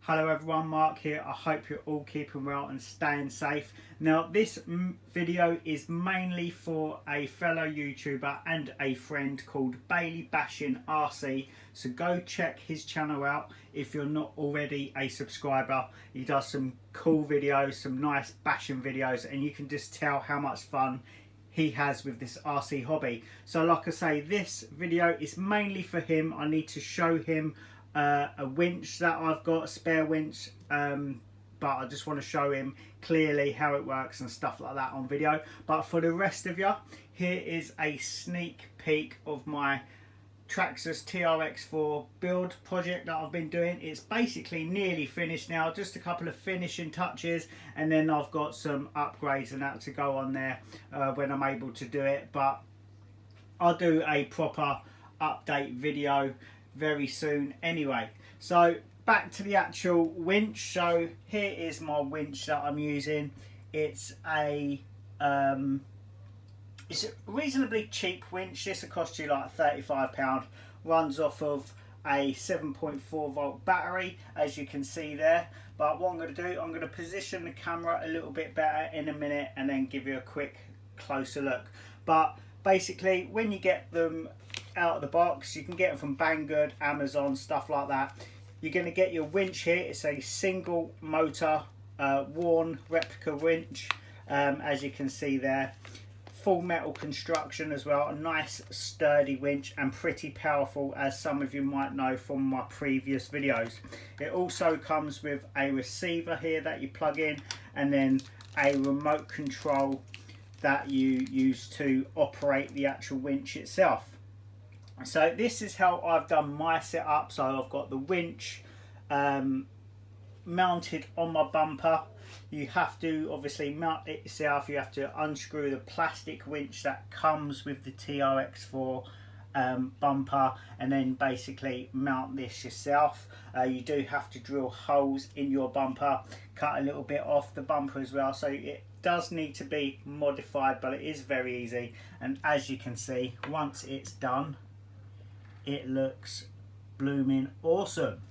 Hello everyone, Mark here. I hope you're all keeping well and staying safe. Now this video is mainly for a fellow YouTuber and a friend called Bailey Bashing RC. So go check his channel out if you're not already a subscriber. He does some cool videos, some nice bashing videos, and you can just tell how much fun he has with this RC hobby. So like I say, this video is mainly for him. I need to show him a winch that I've got, a spare winch, but I just want to show him clearly how it works and stuff like that on video. But for the rest of you, here is a sneak peek of my Traxxas TRX4 build project that I've been doing. It's basically nearly finished now, just a couple of finishing touches, and then I've got some upgrades and that to go on there when I'm able to do it. But I'll do a proper update video very soon anyway. So back to the actual winch. So here is my winch that I'm using. It's a reasonably cheap winch. This will cost you like £35. Runs off of a 7.4 volt battery, as you can see there. But what I'm going to do, I'm going to position the camera a little bit better in a minute and then give you a quick closer look. But basically, when you get them out of the box, you can get them from Banggood, Amazon, stuff like that. You're going to get your winch here. It's a single motor worn replica winch, as you can see there. Full metal construction as well. A nice sturdy winch and pretty powerful, as some of you might know from my previous videos. It also comes with a receiver here that you plug in, and then a remote control that you use to operate the actual winch itself. So this is how I've done my setup. So I've got the winch mounted on my bumper. You have to obviously mount it yourself. You have to unscrew the plastic winch that comes with the TRX4 bumper, and then basically mount this yourself. You do have to drill holes in your bumper, cut a little bit off the bumper as well. So it does need to be modified, but it is very easy. And as you can see, once it's done, it looks blooming awesome.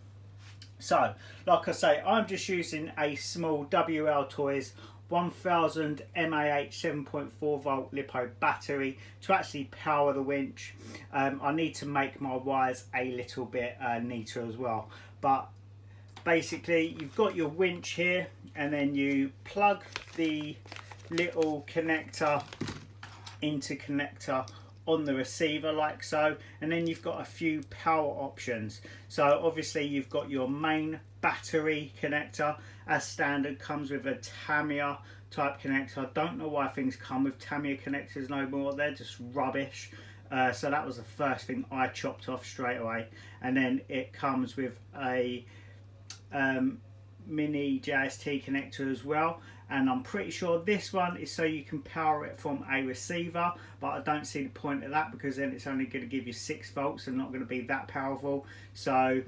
So like I say, I'm just using a small Wltoys 1000 mAh 7.4 volt LiPo battery to actually power the winch. I need to make my wires a little bit neater as well. But basically, you've got your winch here, and then you plug the little connector into connector on the receiver like so, and then you've got a few power options. So obviously you've got your main battery connector. As standard, comes with a Tamiya type connector. I don't know why things come with Tamiya connectors no more, they're just rubbish. So that was the first thing I chopped off straight away. And then it comes with a mini JST connector as well, and I'm pretty sure this one is so you can power it from a receiver, but I don't see the point of that because then it's only going to give you 6 volts and not going to be that powerful. So I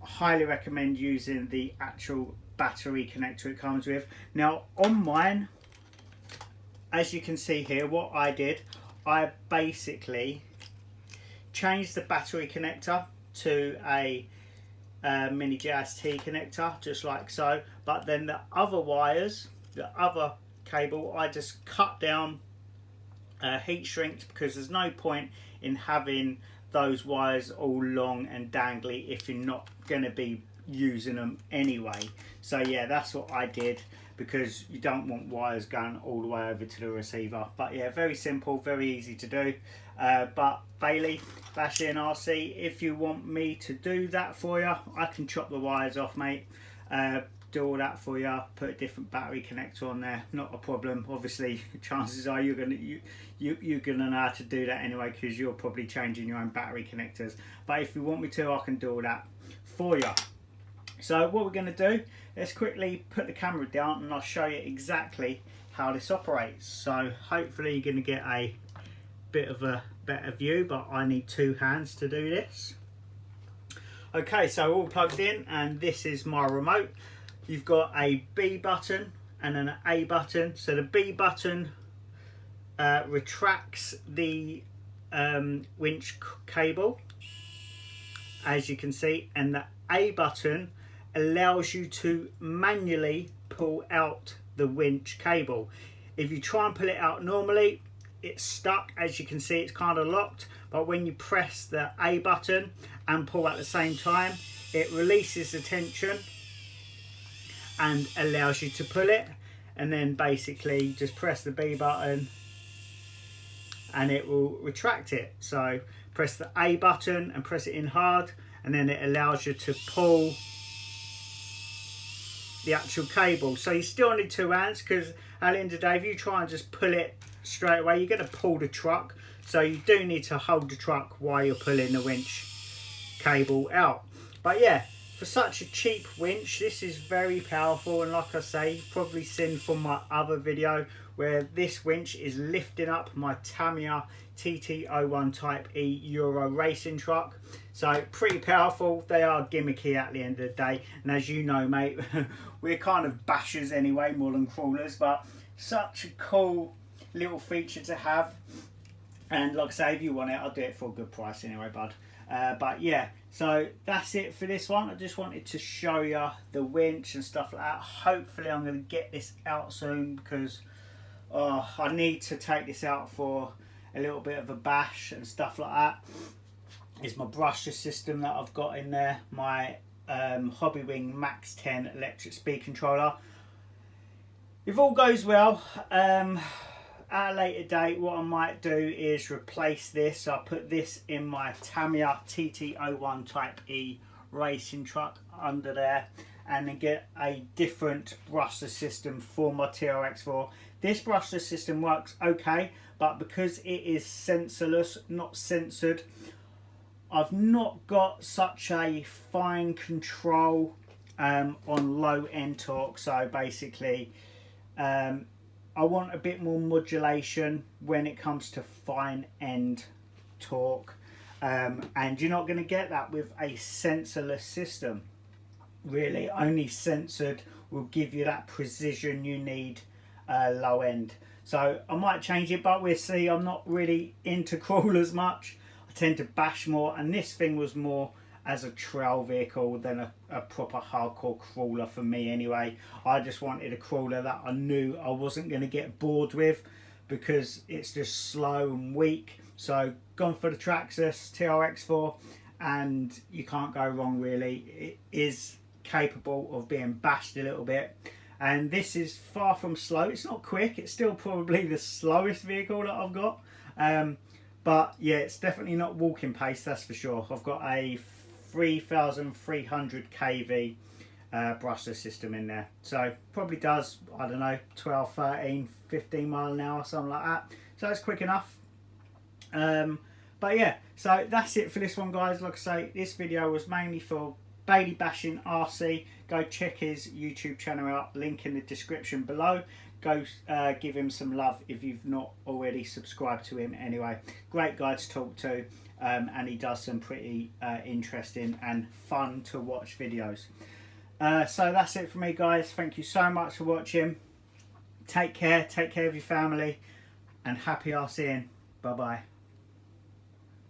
highly recommend using the actual battery connector it comes with. Now on mine, as you can see here, what I did, I basically changed the battery connector to a mini JST connector, just like so. But then the other wires, the other cable, I just cut down, heat shrinked, because there's no point in having those wires all long and dangly if you're not going to be using them anyway. So yeah, that's what I did, because you don't want wires going all the way over to the receiver. But yeah, very simple, very easy to do. But Bailey Bashing RC, if you want me to do that for you, I can chop the wires off, mate. Do all that for you, put a different battery connector on there, not a problem. Obviously chances are you're gonna know how to do that anyway, because you're probably changing your own battery connectors. But if you want me to, I can do all that for you. So what we're going to do, let's quickly put the camera down and I'll show you exactly how this operates. So hopefully you're going to get a bit of a better view, but I need 2 hands to do this. Okay, so all plugged in, and this is my remote. You've got a B button and an A button. So the B button retracts the winch cable, as you can see, and the A button allows you to manually pull out the winch cable. If you try and pull it out normally, it's stuck. As you can see, it's kind of locked, but when you press the A button and pull at the same time, it releases the tension and allows you to pull it, and then basically just press the B button and it will retract it. So press the A button and press it in hard, and then it allows you to pull the actual cable. So you still need 2 hands, because at the end of the day, if you try and just pull it straight away, you're going to pull the truck. So you do need to hold the truck while you're pulling the winch cable out. But yeah, for such a cheap winch, this is very powerful. And like I say, you've probably seen from my other video where this winch is lifting up my Tamiya TT01 Type E Euro racing truck. So pretty powerful. They are gimmicky at the end of the day, and as you know, mate, we're kind of bashers anyway more than crawlers, but such a cool little feature to have. And like I say, if you want it, I'll do it for a good price anyway, bud. But yeah, so that's it for this one. I just wanted to show you the winch and stuff like that. Hopefully I'm going to get this out soon, because I need to take this out for a little bit of a bash and stuff like that. It's my brushless system that I've got in there, my Hobbywing Max 10 electric speed controller. If all goes well, at a later date, what I might do is replace this. I'll put this in my Tamiya TT01 Type E racing truck under there, and then get a different brushless system for my TRX4. This brushless system works okay, but because it is sensorless, not censored, I've not got such a fine control on low end torque. So basically, I want a bit more modulation when it comes to fine end torque, and you're not going to get that with a sensorless system. Really, only censored will give you that precision you need low end. So I might change it, but we'll see. I'm not really into crawlers much. I tend to bash more, and this thing was more as a trail vehicle than a proper hardcore crawler for me anyway. I just wanted a crawler that I knew I wasn't going to get bored with, because it's just slow and weak. So gone for the Traxxas TRX4, and you can't go wrong really. It is capable of being bashed a little bit, and this is far from slow. It's not quick, it's still probably the slowest vehicle that I've got, but yeah, it's definitely not walking pace, that's for sure. I've got a 3300 kV brushless system in there, so probably does, I don't know, 12, 13, 15 mile an hour, something like that. So it's quick enough. But yeah, so that's it for this one, guys. Like I say, this video was mainly for Bailey Bashing RC. Go check his YouTube channel out, link in the description below. Go give him some love if you've not already subscribed to him anyway. Great guy to talk to, and he does some pretty interesting and fun to watch videos. So that's it for me, guys. Thank you so much for watching. Take care of your family, and happy RCing. Bye bye.